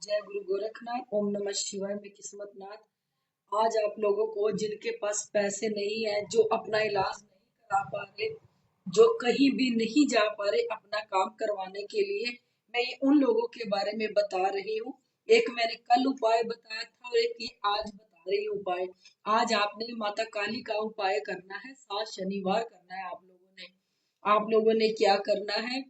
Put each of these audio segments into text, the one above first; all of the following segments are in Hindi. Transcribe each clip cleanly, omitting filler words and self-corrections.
जय गुरु गोरखनाथ। ओम नमः शिवाय। मैं किस्मत नाथ। आज आप लोगों को जिनके पास पैसे नहीं है, जो अपना इलाज नहीं करा पा रहे, जो कहीं भी नहीं जा पा रहे अपना काम करवाने के लिए, मैं ये उन लोगों के बारे में बता रही हूँ। एक मैंने कल उपाय बताया था और एक ये आज बता रही हूँ उपाय। आज आपने माता काली का उपाय करना है, 7 शनिवार करना है। आप लोगों ने क्या करना है,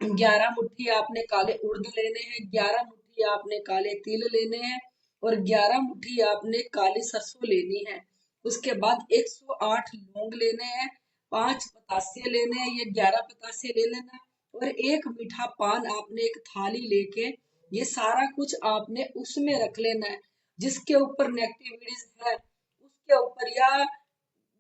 11 मुट्ठी आपने काले उड़द लेने हैं, 11 मुट्ठी आपने काले तिल लेने हैं और 11 मुट्ठी आपने काली सरसों लेनी है। उसके बाद 108 लौंग लेने हैं, 5 पतासे लेने हैं, ये 11 पतासे ले लेना और एक मीठा पान आपने एक थाली लेके ये सारा कुछ आपने उसमें रख लेना है। जिसके ऊपर नेगेटिविटीज है उसके ऊपर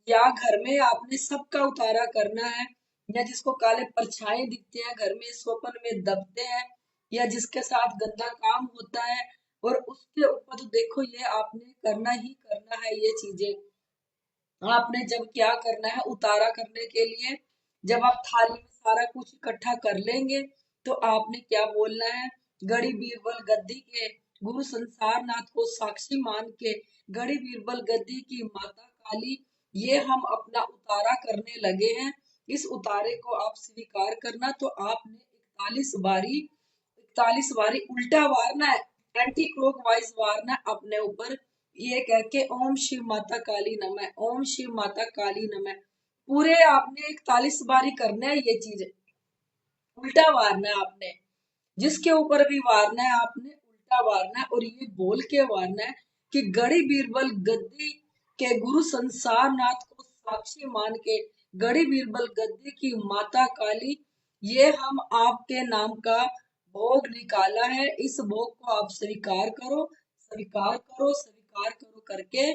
या घर में आपने सबका उतारा करना है, या जिसको काले परछाई दिखते हैं घर में, स्वप्न में दबते हैं, या जिसके साथ गंदा काम होता है, और उसके ऊपर तो देखो ये आपने करना ही करना है। ये चीजें आपने जब क्या करना है उतारा करने के लिए, जब आप थाली में सारा कुछ इकट्ठा कर लेंगे तो आपने क्या बोलना है, गड़ी बीरबल गद्दी के गुरु संसार नाथ को साक्षी मान के, गड़ी बीरबल गद्दी की माता काली, ये हम अपना उतारा करने लगे हैं। इस उतारे को आप स्वीकार करना। तो आपने 41 बारी उल्टा वारना है, एंटी क्लॉकवाइज वारना है अपने ऊपर, ये कह के ओम शिव माता काली नमः, ओम शिव माता काली नमः। पूरे आपने 41 बारी करना है। ये चीज उल्टा वारना है आपने, जिसके ऊपर भी वारना है आपने उल्टा वारना है, और ये बोल के वारना है कि गड़ी बीरबल गद्दी के गुरु संसार नाथ को साक्षी मान के, गड़ी बीरबल गद्दी की माता काली, ये हम आपके नाम का भोग निकाला है। इस भोग को आप स्वीकार करो, स्वीकार करो, स्वीकार करो करके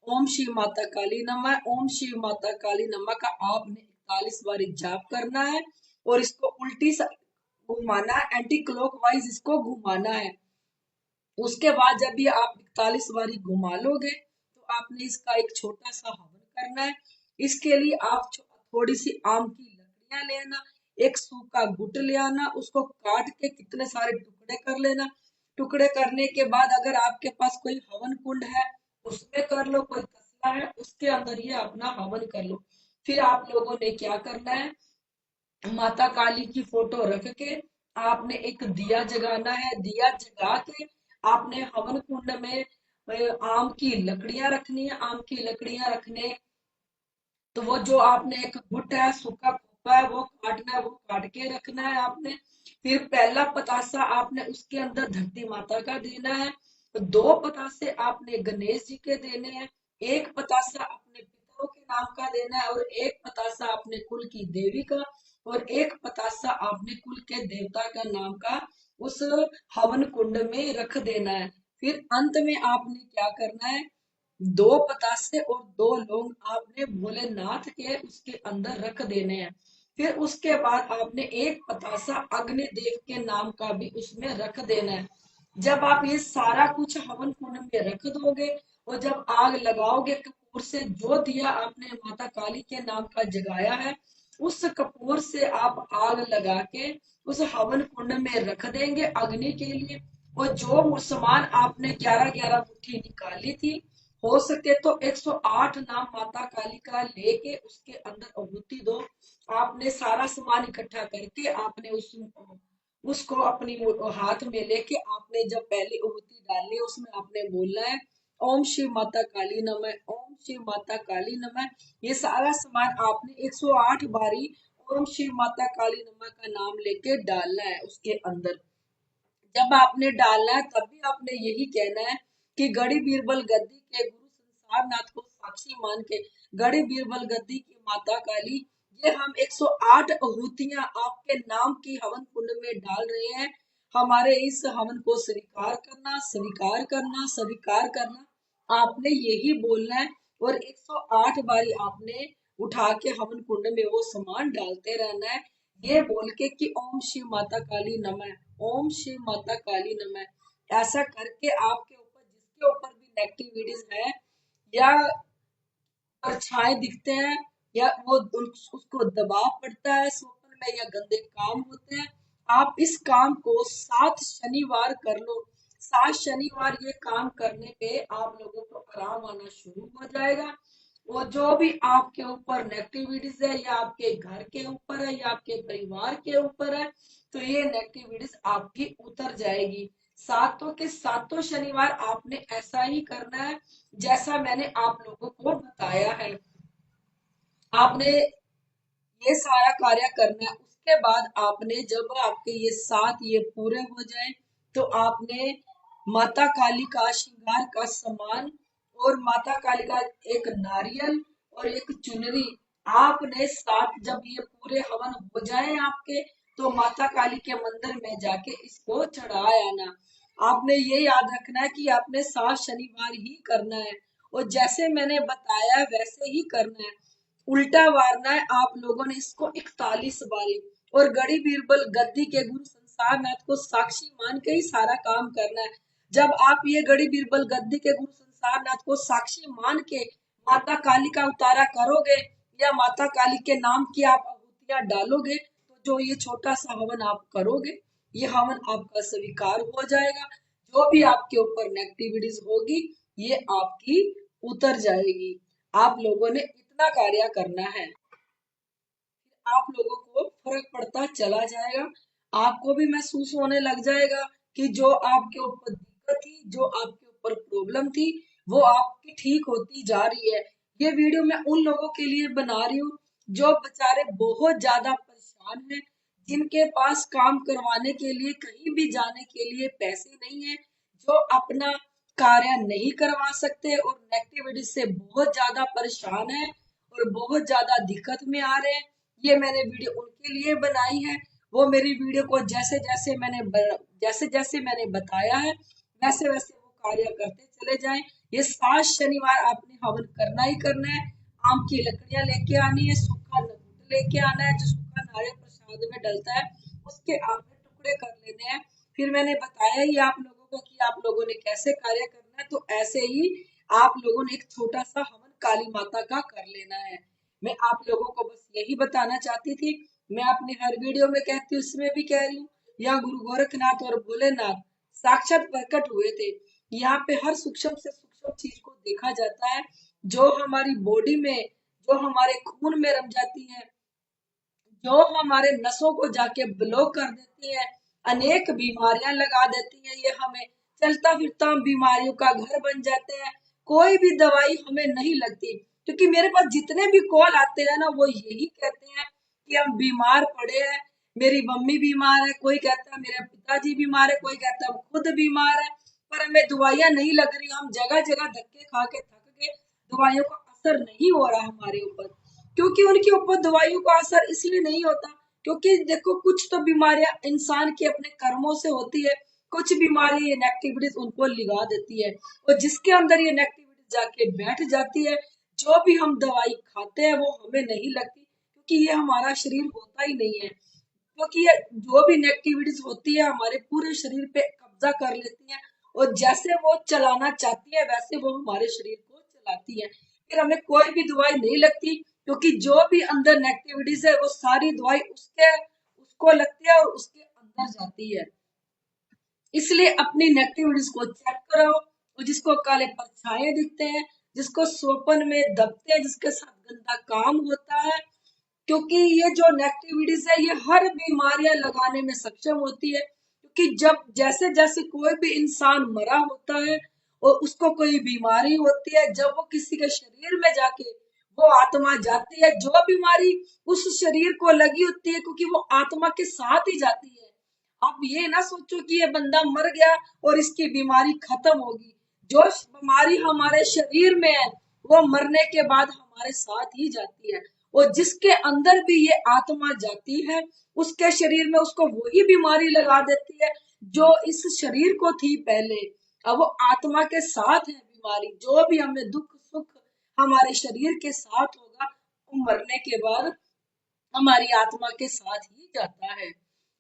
ओम शिव माता काली नमः, ओम शिव माता काली नमः का आपने 41 बार जाप करना है और इसको उल्टी घुमाना है, एंटी क्लॉकवाइज इसको घुमाना है। उसके बाद जब ये आप 41 बारी घुमा लोगे तो आपने इसका एक छोटा सा हवन करना है। इसके लिए आप थोड़ी सी आम की लकड़ियां लेना, एक सूखा गुट ले आना, उसको काट के कितने सारे टुकड़े कर लेना। टुकड़े करने के बाद अगर आपके पास कोई हवन कुंड है उसमें कर लो, कोई तसला है उसके अंदर ये अपना हवन कर लो। फिर आप लोगों ने क्या करना है, माता काली की फोटो रख के आपने एक दिया जगाना है। दिया जगा के आपने हवन कुंड में आम की लकड़ियां रखनी है। आम की लकड़ियां रखने तो वो जो आपने एक गुट है, सूखा खोपा है, वो काटना है, वो काट के रखना है आपने। फिर पहला पतासा आपने उसके अंदर धरती माता का देना है, 2 पतासे आपने गणेश जी के देने हैं, एक पतासा अपने पितरों के नाम का देना है और एक पतासा अपने कुल की देवी का और एक पतासा आपने कुल के देवता का नाम का उस हवन कुंड में रख देना है। फिर अंत में आपने क्या करना है, 2 पतासे और 2 लौंग आपने भोलेनाथ के उसके अंदर रख देने हैं। फिर उसके बाद आपने एक पतासा अग्निदेव के नाम का भी उसमें रख देना है। जब आप ये सारा कुछ हवन कुंड में रख दोगे और जब आग लगाओगे कपूर से, जो दिया आपने माता काली के नाम का जगाया है उस कपूर से आप आग लगा के उस हवन कुंड में रख देंगे अग्नि के लिए। और जो सामान आपने 11-11 मुट्ठी निकाली थी, हो सके तो 108 नाम माता काली का लेके उसके अंदर आहुति दो। आपने सारा सामान इकट्ठा करके आपने उसको अपनी हाथ में लेके आपने जब पहली आहुति डालनी है उसमें आपने बोलना है ओम शिव माता काली नमः, ओम शिव माता काली नमः। ये सारा सामान आपने 108 बारी ओम शिव माता काली नमः का नाम लेके डालना है उसके अंदर। जब आपने डालना है तब भी आपने यही कहना है कि गड़ी बीरबल गद्दी के गुरु संसार नाथ को साक्षी मान के, गड़ी बीरबल गद्दी की माता काली, ये हम 108 आहुतियां आपके नाम की हवन कुंड में डाल रहे हैं। हमारे इस हवन को स्वीकार करना, स्वीकार करना, स्वीकार करना, आपने यही बोलना है। और 108 बारी आपने उठा के हवन कुंड में वो सामान डालते रहना है, ये बोल के कि ओम शिव माता काली नमः, ओम शिव माता काली नमः। ऐसा करके आपके ऊपर जिसके ऊपर भी नेगेटिविटीज है या परछाई दिखते हैं या वो उसको दबाव पड़ता है स्वप्न में या गंदे काम होते हैं, आप इस काम को 7 शनिवार कर लो। 7 शनिवार ये काम करने पे आप लोगों को आराम आना शुरू हो जाएगा। और जो भी आपके ऊपर नेगेटिविटीज है, या आपके घर के ऊपर है, या आपके परिवार के ऊपर है, तो ये नेगेटिविटीज आपकी उतर जाएगी। सातों के सातों शनिवार आपने ऐसा ही करना है जैसा मैंने आप लोगों को बताया है। आपने ये सारा कार्य करना है। उसके बाद आपने, जब आपके ये 7 ये पूरे हो जाए, तो आपने माता काली का श्रृंगार का सामान और माता काली का एक नारियल और एक चुनरी, आपने 7 जब ये पूरे हवन हो जाए आपके, तो माता काली के मंदिर में जाके इसको चढ़ाए आना। आपने ये याद रखना है कि आपने 7 शनिवार ही करना है, और जैसे मैंने बताया वैसे ही करना है। उल्टा वारना है आप लोगों ने इसको 41 बारी। और गड़ी बीरबल गद्दी के गुरु संसार नाथ को साक्षी मान के ही सारा काम करना है। जब आप ये गड़ी बीरबल गद्दी के गुरु संसार नाथ को साक्षी मान के माता काली का उतारा करोगे, या माता काली के नाम की आप आहुतियां डालोगे, तो जो ये छोटा सा हवन आप करोगे, ये हवन आपका स्वीकार हो जाएगा। जो भी आपके ऊपर नेगेटिविटीज होगी, ये आपकी उतर जाएगी। आप लोगों ने इतना कार्य करना है, आप लोगों को फर्क पड़ता चला जाएगा। आपको भी महसूस होने लग जाएगा कि जो आपके ऊपर दिक्कत थी, जो आपके ऊपर प्रॉब्लम थी, वो आपकी ठीक होती जा रही है। ये वीडियो मैं उन लोगों के लिए बना रही हूँ जो बेचारे बहुत ज्यादा परेशान हैं, जिनके पास काम करवाने के लिए, कहीं भी जाने के लिए पैसे नहीं है, जो अपना कार्य नहीं करवा सकते और नेगेटिविटी से बहुत ज्यादा परेशान है और बहुत ज्यादा दिक्कत में आ रहे हैं। ये मैंने वीडियो उनके लिए बनाई है। वो मेरी वीडियो को जैसे जैसे मैंने बताया है, वैसे वैसे वो कार्य करते चले जाएं। ये 7 शनिवार आपने हवन करना ही करना है। आम की लकड़ियां लेके आनी है, सूखा नकूट लेके आना है, जो सूखा नारियल प्रसाद में डलता है, उसके आपने टुकड़े कर लेने हैं। फिर मैंने बताया ही आप लोगों को कि आप लोगों ने कैसे कार्य करना है, तो ऐसे ही आप लोगों ने एक छोटा सा हवन काली माता का कर लेना है। मैं आप लोगों को बस यही बताना चाहती थी। मैं अपने हर वीडियो में कहती हूँ, इसमें भी कह रही हूँ, यहाँ गुरु गोरखनाथ और भोलेनाथ साक्षात प्रकट हुए थे। यहाँ पे हर सूक्ष्म से सूक्ष्म चीज को देखा जाता है। जो हमारी बॉडी में, जो हमारे खून में रम जाती है, जो हमारे नसों को जाके ब्लॉक कर देती है, अनेक बीमारियां लगा देती है, ये हमें चलता फिरता बीमारियों का घर बन जाते हैं। कोई भी दवाई हमें नहीं लगती, क्योंकि मेरे पास जितने भी कॉल आते हैं ना, वो यही कहते हैं कि हम बीमार पड़े हैं, मेरी मम्मी बीमार है, कोई कहता है मेरे पिताजी बीमार है, कोई कहता है हम खुद बीमार है, पर हमें दवाइयां नहीं लग रही, हम जगह जगह धक्के खा के थक गए, दवाइयों का असर नहीं हो रहा हमारे ऊपर। क्योंकि उनके ऊपर दवाइयों का असर इसलिए नहीं होता, क्योंकि देखो कुछ तो बीमारियां इंसान के अपने कर्मों से होती है, कुछ बीमारी ये नेगेटिविटीज उनको लिगा देती है, और जिसके अंदर ये नेगेटिविटी जाके बैठ जाती है, जो भी हम दवाई खाते हैं वो हमें नहीं लगती, क्योंकि ये हमारा शरीर होता ही नहीं है। क्योंकि ये जो भी नेगेटिविटीज होती है हमारे पूरे शरीर पे कब्जा कर लेती है, और जैसे वो चलाना चाहती है वैसे वो हमारे शरीर को चलाती है। फिर हमें कोई भी दवाई नहीं लगती, क्योंकि जो भी अंदर नेगेटिविटीज है वो सारी दवाई उसके उसको लगती है और उसके अंदर जाती है। इसलिए अपनी नेगेटिविटीज को चेक करो। और जिसको काले परछाए दिखते हैं, जिसको सोपन में दबते हैं, जिसके साथ गंदा काम होता है, क्योंकि ये जो नेगेटिविटीज है ये हर बीमारियां लगाने में सक्षम होती है। क्योंकि जब जैसे जैसे कोई भी इंसान मरा होता है और उसको कोई बीमारी होती है, जब वो किसी के शरीर में जाके वो आत्मा जाती है, जो बीमारी उस शरीर को लगी होती है, क्योंकि वो आत्मा के साथ ही जाती है। आप ये ना सोचो कि ये बंदा मर गया और इसकी बीमारी खत्म होगी। जो बीमारी हमारे शरीर में है वो मरने के बाद हमारे साथ ही जाती है, और जिसके अंदर भी ये आत्मा जाती है उसके शरीर में उसको वही बीमारी लगा देती है जो इस शरीर को थी पहले। अब वो आत्मा के साथ है बीमारी, जो भी हमें दुख सुख हमारे शरीर के साथ होगा, वो मरने के बाद हमारी आत्मा के साथ ही जाता है।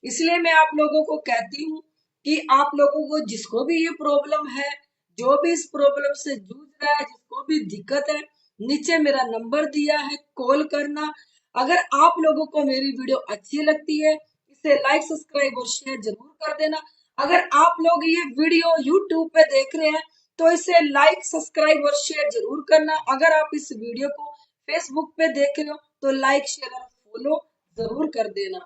इसलिए मैं आप लोगों को कहती हूँ कि आप लोगों को जिसको भी ये प्रॉब्लम है, जो भी इस प्रॉब्लम से जूझ रहा है, जिसको भी दिक्कत है, नीचे मेरा नंबर दिया है, कॉल करना। अगर आप लोगों को मेरी वीडियो अच्छी लगती है, इसे लाइक सब्सक्राइब और शेयर जरूर कर देना। अगर आप लोग ये वीडियो YouTube पे देख रहे हैं तो इसे लाइक, सब्सक्राइब और शेयर जरूर करना। अगर आप इस वीडियो को फेसबुक पे देख रहे हो तो लाइक, शेयर और फॉलो जरूर कर देना।